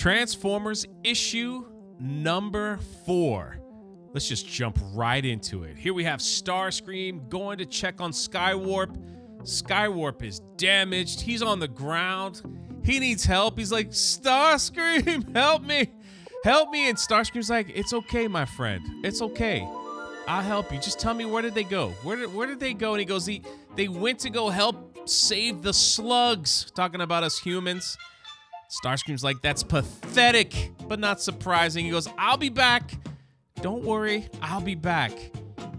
Transformers issue number 4. Let's just jump right into it. Here we have Starscream going to check on Skywarp. Skywarp is damaged. He's on the ground. He needs help. He's like, Starscream, help me. Help me. And Starscream's like, it's okay, my friend. It's okay. I'll help you. Just tell me, where did they go? Where did they go? And he goes, they went to go help save the slugs. Talking about us humans. Starscream's like, that's pathetic, but not surprising. He goes, I'll be back. Don't worry, I'll be back.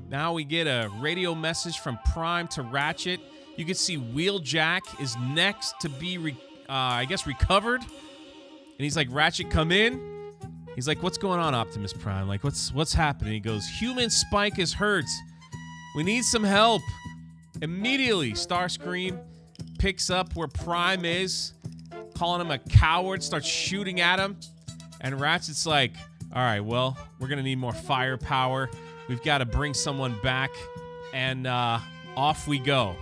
Now we get a radio message from Prime to Ratchet. You can see Wheeljack is next to be, recovered. And he's like, Ratchet, come in. He's like, what's going on, Optimus Prime? Like, what's happening? He goes, Human Spike is hurt. We need some help. Immediately, Starscream picks up where Prime is, calling him a coward, starts shooting at him. And Ratchet's like, all right, well, we're going to need more firepower. We've got to bring someone back. And off we go.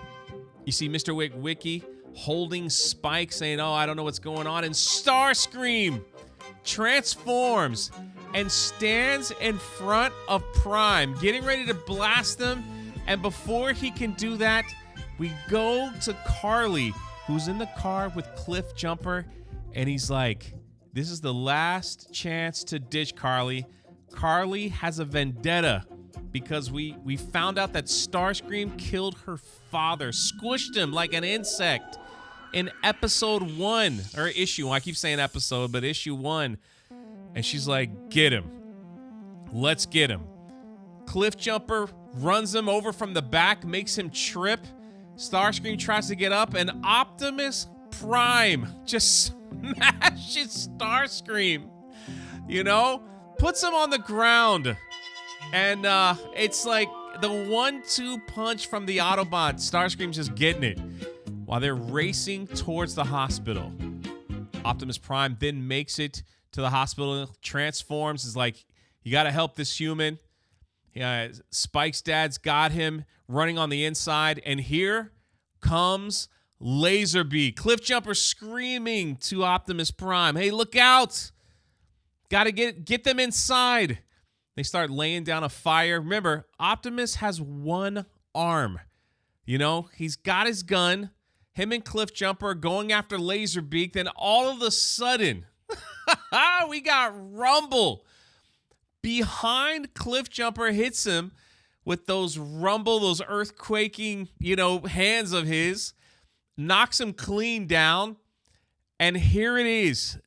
You see Mr. Wiki holding Spike, saying, oh, I don't know what's going on. And Starscream transforms and stands in front of Prime, getting ready to blast him. And before he can do that, we go to Carly, who's in the car with Cliff Jumper. And he's like, this is the last chance to ditch Carly. Carly has a vendetta because we found out that Starscream killed her father, squished him like an insect in episode 1, or issue 1. I keep saying episode, but issue 1. And she's like, get him. Let's get him. Cliff Jumper runs him over from the back, makes him trip. Starscream tries to get up, and Optimus Prime just smashes Starscream, puts him on the ground. And it's like the 1-2 punch from the Autobot. Starscream's just getting it while they're racing towards the hospital. Optimus Prime then makes it to the hospital, transforms, is like, you got to help this human. Spike's dad's got him running on the inside, and here comes Laserbeak. Cliff Jumper screaming to Optimus Prime, hey, look out! Got to get them inside. They start laying down a fire. Remember, Optimus has one arm. He's got his gun. Him and Cliff Jumper are going after Laserbeak. Then all of a sudden, we got Rumble. Behind Cliff Jumper, hits him with those earthquaking, hands of his. Knocks him clean down. And here it is.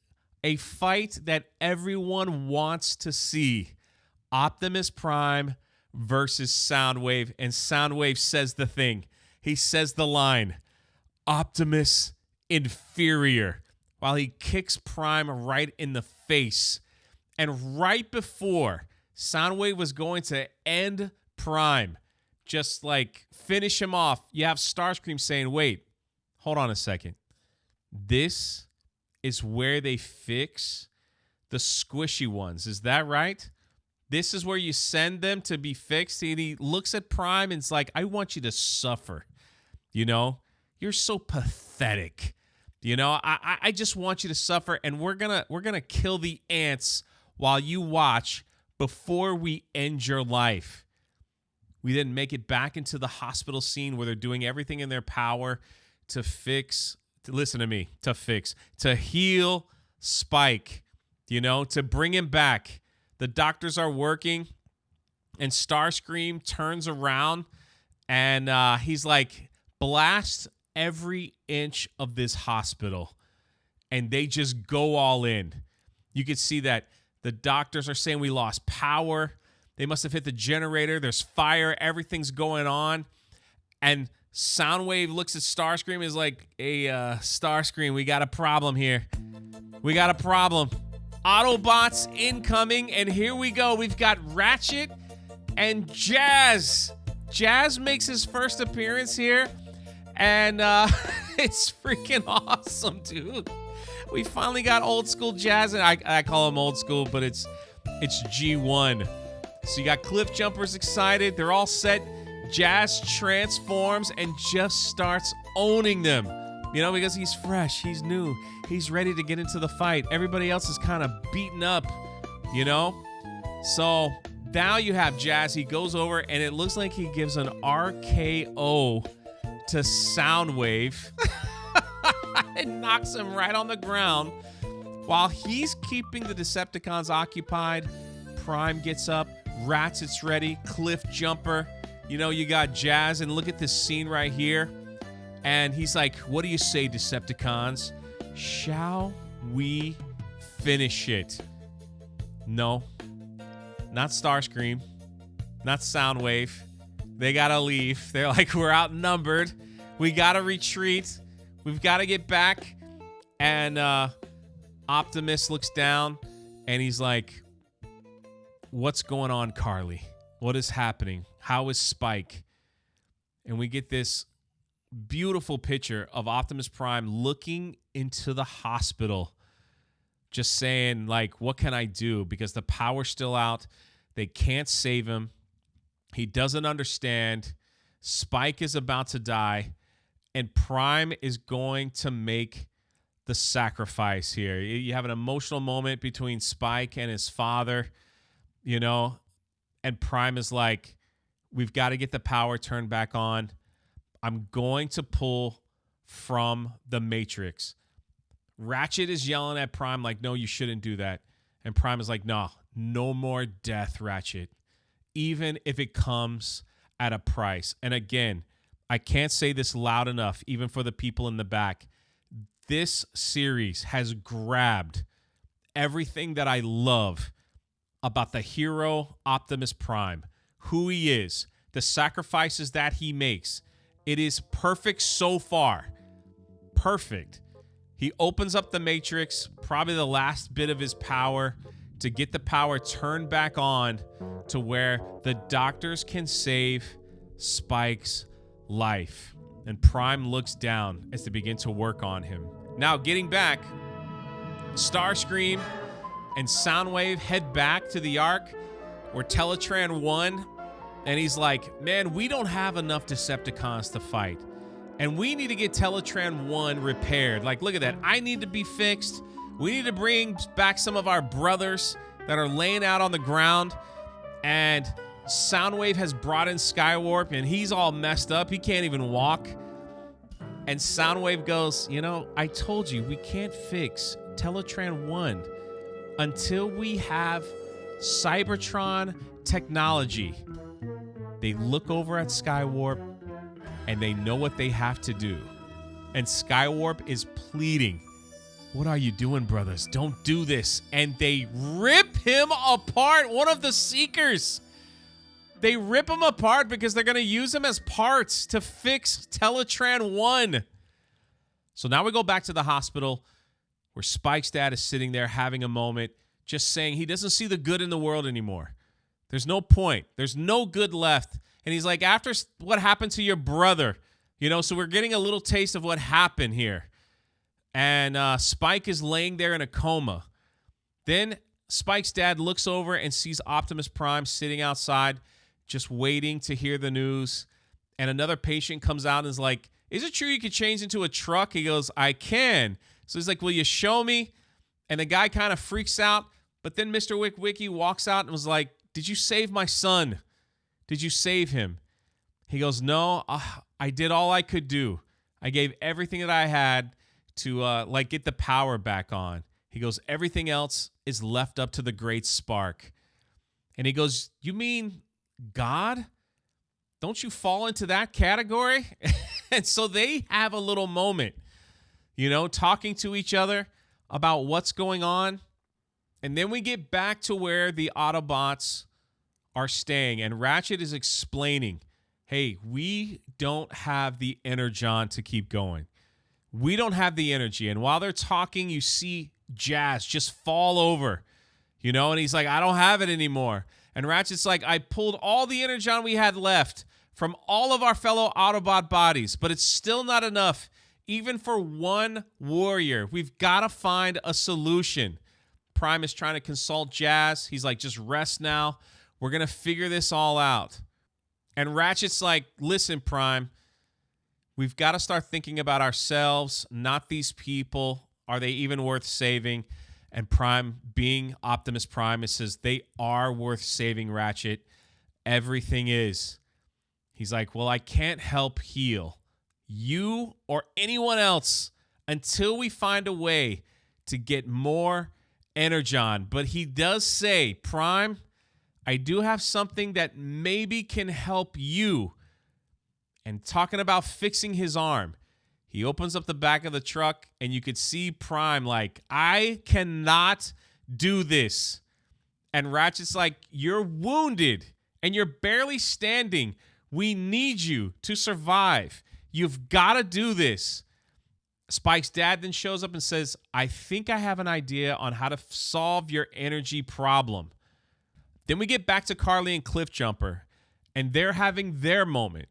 A fight that everyone wants to see. Optimus Prime versus Soundwave. And Soundwave says the thing. He says the line, Optimus inferior, while he kicks Prime right in the face. And right before Soundwave was going to end Prime, just like finish him off, you have Starscream saying, wait, hold on a second. This is where they fix the squishy ones. Is that right? This is where you send them to be fixed. And he looks at Prime and it's like, I want you to suffer. You're so pathetic. I just want you to suffer, and we're gonna kill the ants while you watch before we end your life. We then make it back into the hospital scene where they're doing everything in their power to heal Spike, to bring him back. The doctors are working, and Starscream turns around, and he's like, blast every inch of this hospital. And they just go all in. You can see that the doctors are saying we lost power. They must have hit the generator. There's fire. Everything's going on. And Soundwave looks at Starscream and is like, hey, Starscream, we got a problem here. We got a problem. Autobots incoming, and here we go. We've got Ratchet and Jazz. Jazz makes his first appearance here, and it's freaking awesome, dude. We finally got old school Jazz, and I call him old school, but it's G1. So you got Cliff Jumpers excited. They're all set. Jazz transforms and just starts owning them. You know, because he's fresh, he's new, he's ready to get into the fight. Everybody else is kind of beaten up, you know? So now you have Jazz. He goes over, and it looks like he gives an RKO to Soundwave. It knocks him right on the ground. While he's keeping the Decepticons occupied, Prime gets up, Ratchet's ready, cliff jumper. You know, you got Jazz, and look at this scene right here. And he's like, what do you say, Decepticons? Shall we finish it? No, not Starscream, not Soundwave. They gotta leave. They're like, we're outnumbered. We gotta retreat. We've got to get back. And Optimus looks down, and he's like, what's going on, Carly? What is happening? How is Spike? And we get this beautiful picture of Optimus Prime looking into the hospital, just saying, like, what can I do? Because the power's still out. They can't save him. He doesn't understand. Spike is about to die, and Prime is going to make the sacrifice here. You have an emotional moment between Spike and his father, you know, and Prime is like, we've got to get the power turned back on. I'm going to pull from the Matrix. Ratchet is yelling at Prime like, no, you shouldn't do that. And Prime is like, no more death, Ratchet, even if it comes at a price. And again, I can't say this loud enough, even for the people in the back. This series has grabbed everything that I love about the hero Optimus Prime, who he is, the sacrifices that he makes. It is perfect so far. Perfect. He opens up the Matrix, probably the last bit of his power, to get the power turned back on to where the doctors can save Spike's life. And Prime looks down as they begin to work on him. Now, getting back, Starscream and Soundwave head back to the Ark where Teletran won. And he's like, man, we don't have enough Decepticons to fight. And we need to get Teletran 1 repaired. Like, look at that. I need to be fixed. We need to bring back some of our brothers that are laying out on the ground. And Soundwave has brought in Skywarp, and he's all messed up. He can't even walk. And Soundwave goes, you know, I told you we can't fix Teletran 1 until we have Cybertron technology. They look over at Skywarp, and they know what they have to do. And Skywarp is pleading, what are you doing, brothers? Don't do this. And they rip him apart, one of the Seekers. They rip him apart because they're going to use him as parts to fix Teletran 1. So now we go back to the hospital where Spike's dad is sitting there having a moment, just saying he doesn't see the good in the world anymore. There's no point. There's no good left. And he's like, after what happened to your brother, you know, so we're getting a little taste of what happened here. And Spike is laying there in a coma. Then Spike's dad looks over and sees Optimus Prime sitting outside, just waiting to hear the news. And another patient comes out and is like, is it true you could change into a truck? He goes, I can. So he's like, will you show me? And the guy kind of freaks out. But then Mr. Wickwicki walks out and was like, did you save my son? Did you save him? He goes, no, I did all I could do. I gave everything that I had to get the power back on. He goes, everything else is left up to the great spark. And he goes, you mean God? Don't you fall into that category? And so they have a little moment, you know, talking to each other about what's going on. And then we get back to where the Autobots are staying, and Ratchet is explaining, hey, we don't have the energon to keep going. We don't have the energy. And while they're talking, you see Jazz just fall over, you know, and he's like, I don't have it anymore. And Ratchet's like, I pulled all the energon we had left from all of our fellow Autobot bodies, but it's still not enough, even for one warrior. We've got to find a solution. Prime is trying to consult Jazz. He's like, just rest now. We're going to figure this all out. And Ratchet's like, listen, Prime, We've got to start thinking about ourselves, not these people. Are they even worth saving? And Prime, being Optimus Prime, it says they are worth saving, Ratchet. Everything is. He's like, well, I can't help heal you or anyone else until we find a way to get more Energon. But he does say, Prime, I do have something that maybe can help you. And talking about fixing his arm, he opens up the back of the truck and you could see Prime like, I cannot do this. And Ratchet's like, you're wounded and you're barely standing. We need you to survive. You've got to do this. Spike's dad then shows up and says, I think I have an idea on how to solve your energy problem. Then we get back to Carly and Cliffjumper, and they're having their moment.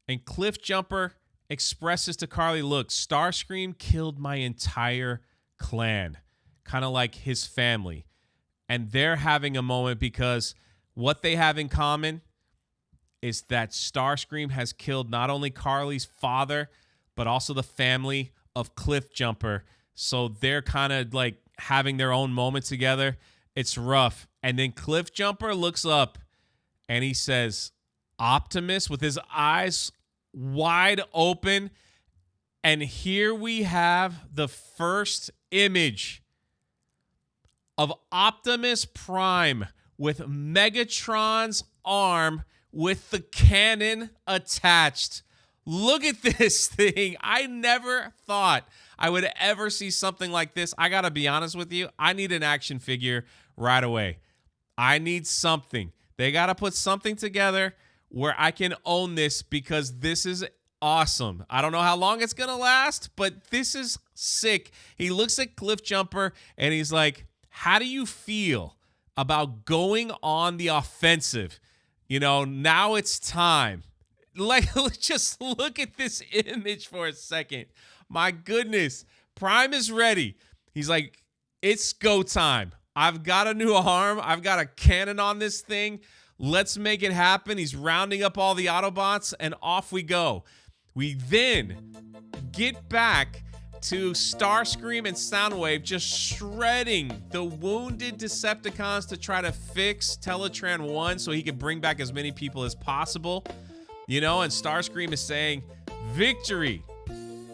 And Cliffjumper expresses to Carly, look, Starscream killed my entire clan, kind of like his family. And they're having a moment because what they have in common is that Starscream has killed not only Carly's father, but also the family of Cliffjumper. So they're kind of like having their own moment together. It's rough. And then Cliffjumper looks up and he says, Optimus, with his eyes wide open. And here we have the first image of Optimus Prime with Megatron's arm with the cannon attached. Look at this thing. I never thought I would ever see something like this. I got to be honest with you. I need an action figure right away. I need something. They got to put something together where I can own this because this is awesome. I don't know how long it's going to last, but this is sick. He looks at Cliffjumper and he's like, how do you feel about going on the offensive? You know, now it's time. Like, let's just look at this image for a second. My goodness. Prime is ready. He's like, it's go time. I've got a new arm. I've got a cannon on this thing. Let's make it happen. He's rounding up all the Autobots, and off we go. We then get back to Starscream and Soundwave just shredding the wounded Decepticons to try to fix Teletran 1 so he can bring back as many people as possible. You know, and Starscream is saying, victory.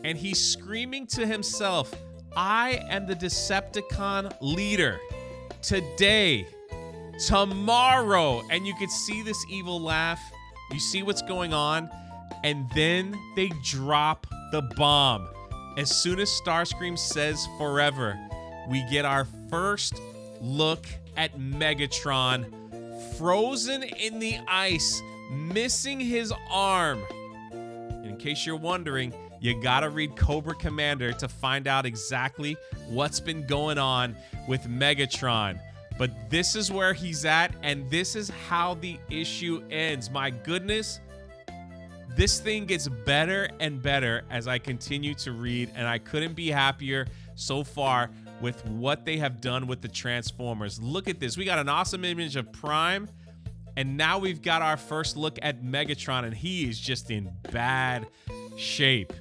And he's screaming to himself, I am the Decepticon leader. Today, tomorrow. And you could see this evil laugh. You see what's going on. And then they drop the bomb. As soon as Starscream says forever, we get our first look at Megatron frozen in the ice, missing his arm. In case you're wondering, you gotta read Cobra Commander to find out exactly what's been going on with Megatron. But this is where he's at, and this is how the issue ends. My goodness, this thing gets better and better as I continue to read, and I couldn't be happier so far with what they have done with the Transformers. Look at this. We got an awesome image of Prime, and now we've got our first look at Megatron, and he is just in bad shape.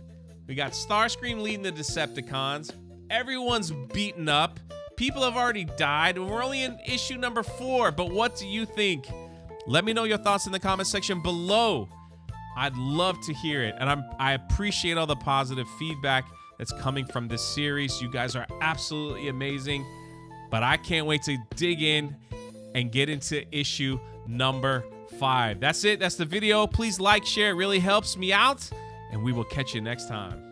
We got Starscream leading the Decepticons. Everyone's beaten up. People have already died, and we're only in issue number 4. But what do you think? Let me know your thoughts in the comment section below. I'd love to hear it, and I appreciate all the positive feedback that's coming from this series. You guys are absolutely amazing, but I can't wait to dig in and get into issue number 5. That's it. That's the video. Please like, share. It really helps me out, and we will catch you next time.